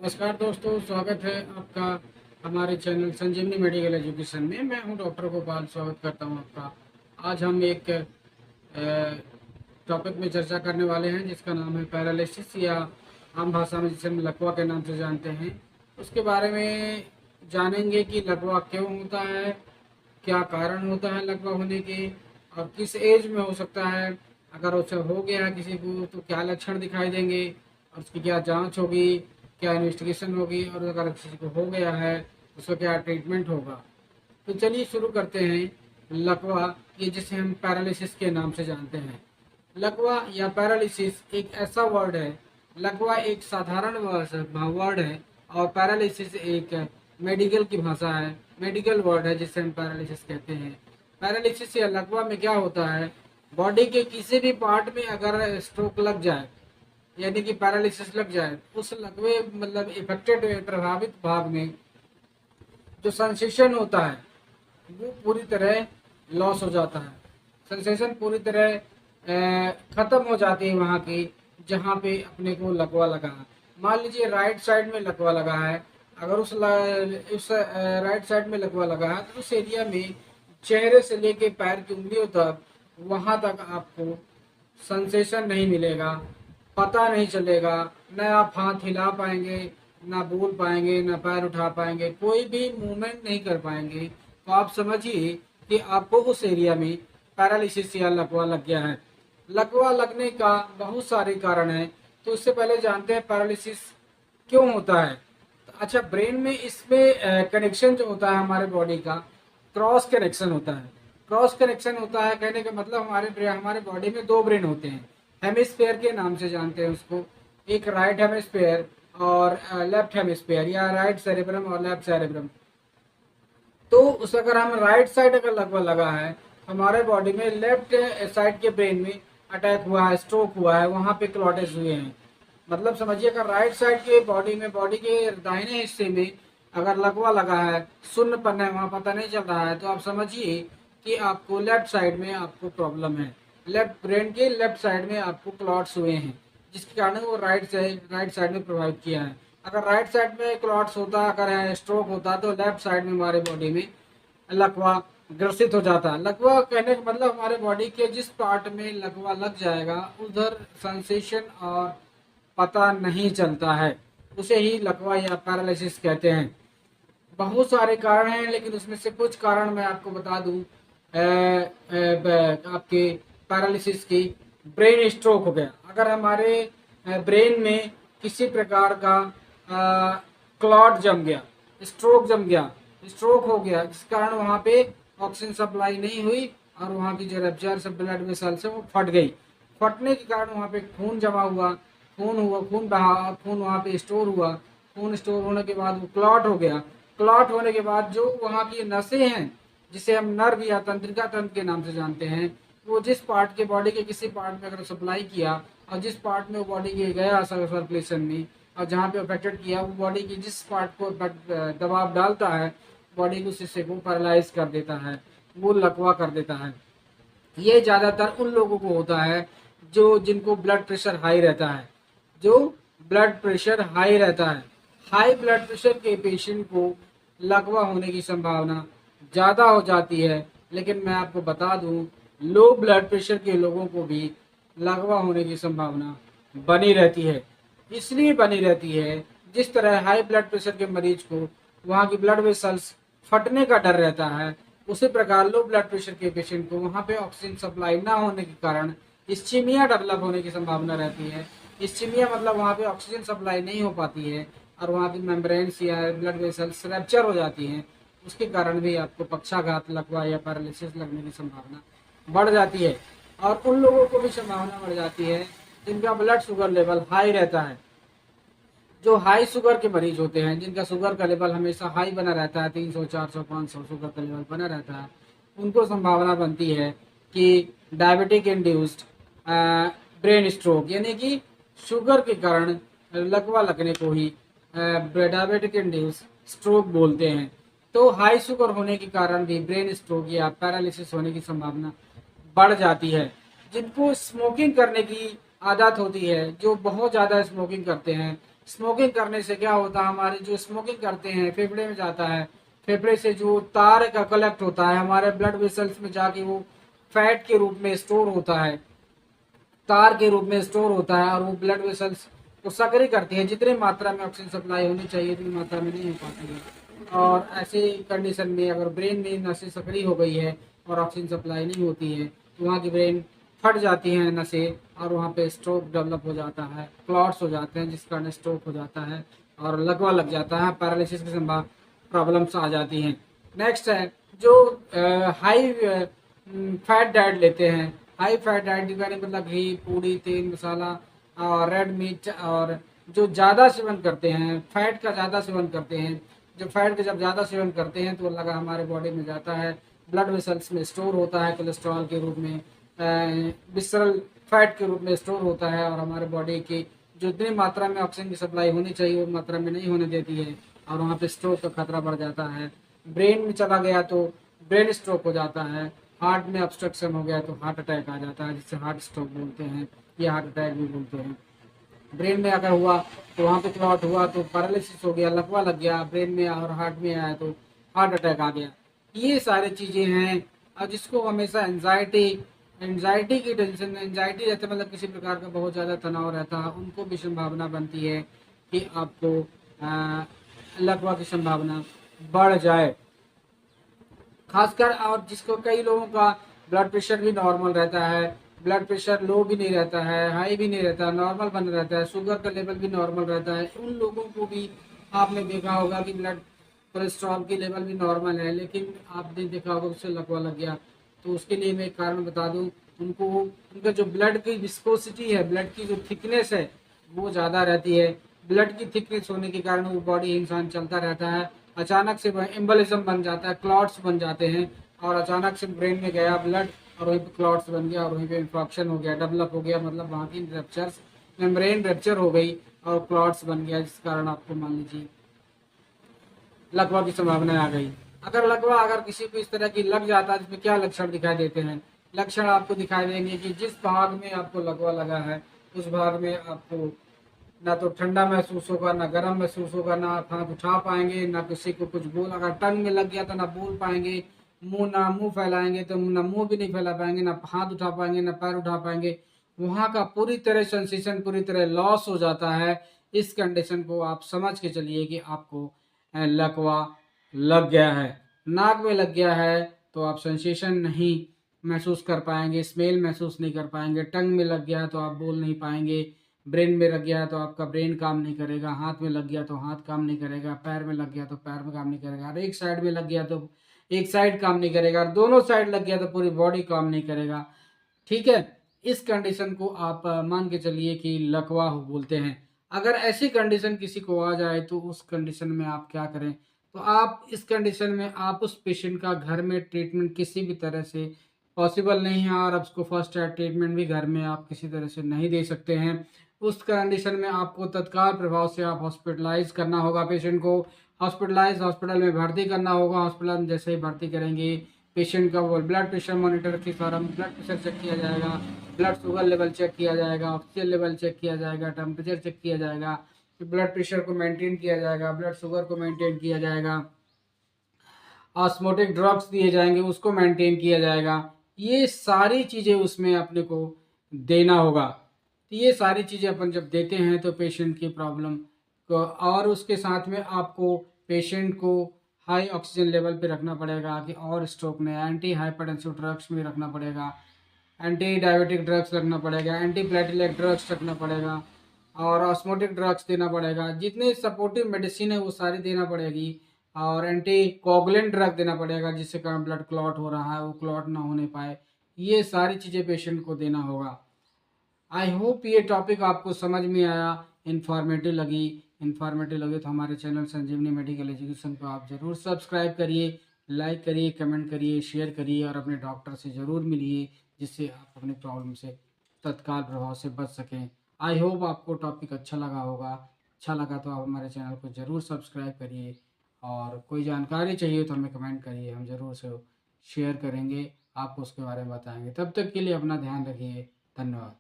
नमस्कार दोस्तों, स्वागत है आपका हमारे चैनल संजीवनी मेडिकल एजुकेशन में। मैं हूं डॉक्टर गोपाल, स्वागत करता हूं आपका। आज हम एक टॉपिक में चर्चा करने वाले हैं जिसका नाम है पैरालिसिस, या आम भाषा में जिसे हम लकवा के नाम से जानते हैं। उसके बारे में जानेंगे कि लकवा क्यों होता है, क्या कारण होता है लकवा होने के, और किस एज में हो सकता है। अगर उसे हो गया है किसी को तो क्या लक्षण दिखाई देंगे और उसकी क्या जांच होगी, क्या इन्वेस्टिगेशन होगी, और अगर किसी को हो गया है तो उसका क्या ट्रीटमेंट होगा। तो चलिए शुरू करते हैं। लकवा, ये जिसे हम पैरालिसिस के नाम से जानते हैं। लकवा या पैरालिसिस एक ऐसा वर्ड है, लकवा एक साधारण वर्ड है और पैरालिसिस एक मेडिकल की भाषा है, मेडिकल वर्ड है जिसे हम पैरालिसिस कहते हैं। पैरालिसिस या लकवा में क्या होता है, बॉडी के किसी भी पार्ट में अगर स्ट्रोक लग जाए यानी कि पैरालिसिस लग जाए, उस लकवे मतलब इफेक्टेड प्रभावित भाग में जो सेंसेशन होता है वो पूरी तरह लॉस हो जाता है। सेंसेशन पूरी तरह खत्म हो जाती है वहाँ की, जहाँ पे अपने को लकवा लगा है। मान लीजिए राइट साइड में लकवा लगा है, अगर उस राइट साइड में लकवा लगा है तो उस एरिया में चेहरे से लेके पैर की उंगलियों तक, वहाँ तक आपको सेंसेशन नहीं मिलेगा, पता नहीं चलेगा, न आप हाथ हिला पाएंगे, ना बोल पाएंगे, ना पैर उठा पाएंगे, कोई भी मूवमेंट नहीं कर पाएंगे। तो आप समझिए कि आपको उस एरिया में पैरालिसिस या लकवा लग गया है। लकवा लगने का बहुत सारे कारण हैं, तो उससे पहले जानते हैं पैरालिसिस क्यों होता है। तो अच्छा, ब्रेन में इसमें कनेक्शन जो होता है हमारे बॉडी का, क्रॉस कनेक्शन होता है। क्रॉस कनेक्शन होता है कहने का मतलब हमारे बॉडी में दो ब्रेन होते हैं, हेमिस्फेयर के नाम से जानते हैं उसको। एक राइट हेमिस्फेयर और लेफ्ट हेमिस्फेयर, या राइट सेरेब्रम और लेफ्ट सेरेब्रम। तो उस अगर हम राइट साइड अगर लगभग लगा है, हमारे बॉडी में लेफ्ट साइड के ब्रेन में अटैक हुआ है, स्ट्रोक हुआ है, वहाँ पे क्लॉटेज हुए हैं। मतलब समझिए, अगर राइट साइड के बॉडी में, बॉडी के दाहिने हिस्से में अगर लकवा लगा है, शून्यपन है, वहाँ पता नहीं चल रहा है, तो आप समझिए कि आपको लेफ्ट साइड में आपको प्रॉब्लम है। लेफ्ट ब्रेन के लेफ्ट साइड में आपको क्लॉट्स हुए हैं, जिसके कारण वो राइट साइड में प्रभावित किया है। अगर राइट साइड में क्लॉट्स होता, अगर स्ट्रोक होता, तो लेफ्ट साइड में हमारे बॉडी में लकवा ग्रसित हो जाता है। लकवा कहने का मतलब हमारे बॉडी के जिस पार्ट में लकवा लग जाएगा उधर सेंसेशन और पता नहीं चलता है, उसे ही लकवा या पैरालिसिस कहते हैं। बहुत सारे कारण हैं, लेकिन उसमें से कुछ कारण मैं आपको बता दूं। आपके पैरालिसिस की, ब्रेन स्ट्रोक हो गया, अगर हमारे ब्रेन में किसी प्रकार का क्लॉट जम गया, स्ट्रोक जम गया, स्ट्रोक हो गया, जिस कारण वहाँ पे ऑक्सीजन सप्लाई नहीं हुई और वहाँ की जो रप्चर सब ब्लड वेसल्स है वो फट गई। फटने के कारण वहाँ पे खून जमा हुआ, खून बहा, खून वहाँ पे स्टोर हुआ। खून स्टोर होने के बाद वो क्लॉट हो गया। क्लॉट होने के बाद जो वहाँ की नसें हैं, जिसे हम नर्व या तंत्रिका तंत्र के नाम से जानते हैं, वो जिस पार्ट के बॉडी के किसी पार्ट में अगर सप्लाई किया और जिस पार्ट में वो बॉडी के गया सर्कुलेशन में, और जहाँ पे अफेक्टेड किया, वो बॉडी की जिस पार्ट को दबाव डालता है, बॉडी को उस हिस्से को पैरालाइज कर देता है, वो लकवा कर देता है। ये ज़्यादातर उन लोगों को होता है जो जिनको ब्लड प्रेशर हाई रहता है, जो ब्लड प्रेशर हाई रहता है। हाई ब्लड प्रेशर के पेशेंट को लकवा होने की संभावना ज़्यादा हो जाती है। लेकिन मैं आपको बता दूं, लो ब्लड प्रेशर के लोगों को भी लकवा होने की संभावना बनी रहती है। इसलिए बनी रहती है, जिस तरह हाई ब्लड प्रेशर के मरीज को वहाँ की ब्लड वेसल्स फटने का डर रहता है, उसी प्रकार लो ब्लड प्रेशर के पेशेंट को वहाँ पे ऑक्सीजन सप्लाई ना होने के कारण इस्चीमिया डेवलप होने की संभावना रहती है। इस्चीमिया मतलब वहाँ पे ऑक्सीजन सप्लाई नहीं हो पाती है और वहाँ की मेम्ब्रेन्स या ब्लड वेसल्स रैप्चर हो जाती हैं। उसके कारण भी आपको पक्षाघात, लकवा या पैरालिसिस लगने की संभावना बढ़ जाती है। और उन लोगों को भी संभावना बढ़ जाती है जिनका ब्लड शुगर लेवल हाई रहता है। जो हाई शुगर के मरीज होते हैं, जिनका शुगर का लेवल हमेशा हाई बना रहता है, 300, 400, 500 शुगर का लेवल बना रहता है, उनको संभावना बनती है कि डायबिटिक इंड्यूस्ड ब्रेन स्ट्रोक, यानी कि शुगर के कारण लकवा लगने को ही डायबिटिक इंड्यूस स्ट्रोक बोलते हैं। तो हाई शुगर होने के कारण भी ब्रेन स्ट्रोक या पैरालिसिस होने की संभावना बढ़ जाती है। जिनको स्मोकिंग करने की आदत होती है, जो बहुत ज़्यादा स्मोकिंग करते हैं, स्मोकिंग करने से क्या होता है, हमारे जो स्मोकिंग करते हैं फेफड़े में जाता है, फेफड़े से जो तार का कलेक्ट होता है हमारे ब्लड वेसल्स में जाके वो फैट के रूप में स्टोर होता है, तार के रूप में स्टोर होता है, और वो ब्लड वेसल्स को सक्रिय करती है। जितनी मात्रा में ऑक्सीजन सप्लाई होनी चाहिए उतनी मात्रा में नहीं हो पाती है। और ऐसे कंडीशन में अगर ब्रेन में नसें सक्रिय हो गई है और ऑक्सीजन सप्लाई नहीं होती है तो वहाँ की ब्रेन फट जाती हैं नसें, और वहाँ पे स्ट्रोक डेवलप हो जाता है, क्लॉट्स हो जाते हैं जिस कारण स्ट्रोक हो जाता है और लकवा लग जाता है, पैरालिसिस की संभावना प्रॉब्लम्स आ जाती हैं। नेक्स्ट है जो हाई फैट डाइट लेते हैं। हाई फैट डाइट का मतलब घी, पूड़ी, तेल, मसाला और रेड मीट, और जो ज़्यादा सेवन करते हैं, फैट का ज़्यादा सेवन करते हैं, जो फैट का जब ज़्यादा सेवन करते हैं तो लगा हमारे बॉडी में जाता है, ब्लड वेसल्स में स्टोर होता है कोलेस्ट्रॉल के रूप में, विसरल फैट के रूप में स्टोर होता है, और हमारे बॉडी की जो इतनी मात्रा में ऑक्सीजन की सप्लाई होनी चाहिए वो मात्रा में नहीं होने देती है, और वहाँ पे स्ट्रोक का खतरा बढ़ जाता है। ब्रेन में चला गया तो ब्रेन स्ट्रोक हो जाता है, हार्ट में ऑब्स्ट्रक्शन हो गया तो हार्ट अटैक आ जाता है, जिससे हार्ट स्ट्रोक बोलते हैं या हार्ट अटैक भी बोलते हैं। ब्रेन में अगर हुआ तो वहाँ पे क्लॉट हुआ तो पैरालिसिस हो गया, लकवा लग गया ब्रेन में और हार्ट में आया तो हार्ट अटैक आ गया। ये सारी चीज़ें हैं, और जिसको हमेशा एंजाइटी की टेंशन, एंजाइटी रहता है मतलब किसी प्रकार का बहुत ज़्यादा तनाव रहता है, उनको भी संभावना बनती है कि आपको लकवा की संभावना बढ़ जाए। खासकर और जिसको कई लोगों का ब्लड प्रेशर भी नॉर्मल रहता है, ब्लड प्रेशर लो भी नहीं रहता है, हाई भी नहीं रहता, नॉर्मल बन रहता है, शुगर का लेवल भी नॉर्मल रहता है, उन लोगों को भी आपने देखा होगा कि ब्लड कोलेस्ट्रॉल की लेवल भी नॉर्मल है, लेकिन आपने देखा होगा उससे लकवा लग गया। तो उसके लिए मैं एक कारण बता दूं, उनको उनका जो ब्लड की विस्कोसिटी है, ब्लड की जो थिकनेस है वो ज़्यादा रहती है। ब्लड की थिकनेस होने के कारण वो बॉडी इंसान चलता रहता है, अचानक से एम्बोलिज्म बन जाता है, क्लॉट्स बन जाते हैं, और अचानक से ब्रेन में गया ब्लड और वहीं पे क्लॉट्स बन गया और वहीं पे इन्फेक्शन हो गया, डेवलप हो गया, मतलब वहाँ की रप्चर्स, मेम्ब्रेन रप्चर हो गई और क्लॉट्स बन गया, जिस कारण आपको मान लीजिए लकवा की संभावना आ गई। अगर लकवा अगर किसी को इस तरह की लग जाता है, जिसमें क्या लक्षण दिखाई देते हैं, लक्षण आपको दिखाई देंगे कि जिस भाग में आपको लकवा लगा है उस भाग में आपको ना तो ठंडा महसूस होगा, ना गर्म महसूस होगा, ना आप हाथ उठा पाएंगे, ना किसी को कुछ बोल, अगर टंग में लग गया तो ना बोल पाएंगे, मुंह फैलाएंगे तो ना मुंह भी नहीं फैला पाएंगे, ना हाथ उठा पाएंगे, ना पैर उठा पाएंगे। वहाँ का पूरी तरह सेंसेशन पूरी तरह लॉस हो जाता है। इस कंडीशन को आप समझ के चलिए कि आपको लकवा लग गया है। नाक में लग गया है तो आप सेंसेशन नहीं महसूस कर पाएंगे, स्मेल महसूस नहीं कर पाएंगे, टंग में लग गया तो आप बोल नहीं पाएंगे, ब्रेन में लग गया तो आपका ब्रेन काम नहीं करेगा, हाथ में लग गया तो हाथ काम नहीं करेगा, पैर में लग गया तो पैर में काम नहीं करेगा, और एक साइड में लग गया तो एक साइड काम नहीं करेगा, और दोनों साइड लग गया तो पूरी बॉडी काम नहीं करेगा। ठीक है, इस कंडीशन को आप मान के चलिए कि लकवा बोलते हैं। अगर ऐसी कंडीशन किसी को आ जाए तो उस कंडीशन में आप क्या करें, तो आप इस कंडीशन में आप उस पेशेंट का घर में ट्रीटमेंट किसी भी तरह से पॉसिबल नहीं है, और उसको फर्स्ट एड ट्रीटमेंट भी घर में आप किसी तरह से नहीं दे सकते हैं। उस कंडीशन में आपको तत्काल प्रभाव से आप हॉस्पिटलाइज करना होगा पेशेंट को, हॉस्पिटल में भर्ती करना होगा। हॉस्पिटल में जैसे ही भर्ती करेंगे पेशेंट का वो ब्लड प्रेशर मॉनिटर के द्वारा ब्लड प्रेशर चेक किया जाएगा, ब्लड शुगर लेवल चेक किया जाएगा, ऑक्सीजन लेवल चेक किया जाएगा, टेम्परेचर चेक किया जाएगा, ब्लड प्रेशर को मेंटेन किया जाएगा, ब्लड शुगर को मेंटेन किया जाएगा, ऑस्मोटिक ड्रग्स दिए जाएंगे उसको मेंटेन किया जाएगा। ये सारी चीज़ें उसमें अपने को देना होगा। तो ये सारी चीज़ें अपन जब देते हैं तो पेशेंट की प्रॉब्लम को, और उसके साथ में आपको पेशेंट को हाई ऑक्सीजन लेवल पे रखना पड़ेगा कि और स्ट्रोक में एंटी हाइपरटेंसिव ड्रग्स में रखना पड़ेगा, एंटी डायबिटिक ड्रग्स रखना पड़ेगा, एंटी प्लेटलेट ड्रग्स रखना पड़ेगा, और ऑस्मोटिक ड्रग्स देना पड़ेगा। जितने सपोर्टिव मेडिसिन है वो सारी देना पड़ेगी, और एंटी कोगुलेंट ड्रग देना पड़ेगा जिससे कारण ब्लड क्लॉट हो रहा है वो क्लॉट ना होने पाए। ये सारी चीज़ें पेशेंट को देना होगा। आई होप ये टॉपिक आपको समझ में आया, इन्फॉर्मेटिव लगी तो हमारे चैनल संजीवनी मेडिकल एजुकेशन को आप ज़रूर सब्सक्राइब करिए, लाइक करिए, कमेंट करिए, शेयर करिए, और अपने डॉक्टर से ज़रूर मिलिए जिससे आप अपनी प्रॉब्लम से तत्काल प्रभाव से बच सकें। आई होप आपको टॉपिक अच्छा लगा होगा। अच्छा लगा तो आप हमारे चैनल को ज़रूर सब्सक्राइब करिए, और कोई जानकारी चाहिए तो हमें कमेंट करिए, हम ज़रूर से शेयर करेंगे, आपको उसके बारे में बताएंगे। तब तक के लिए अपना ध्यान रखिए। धन्यवाद।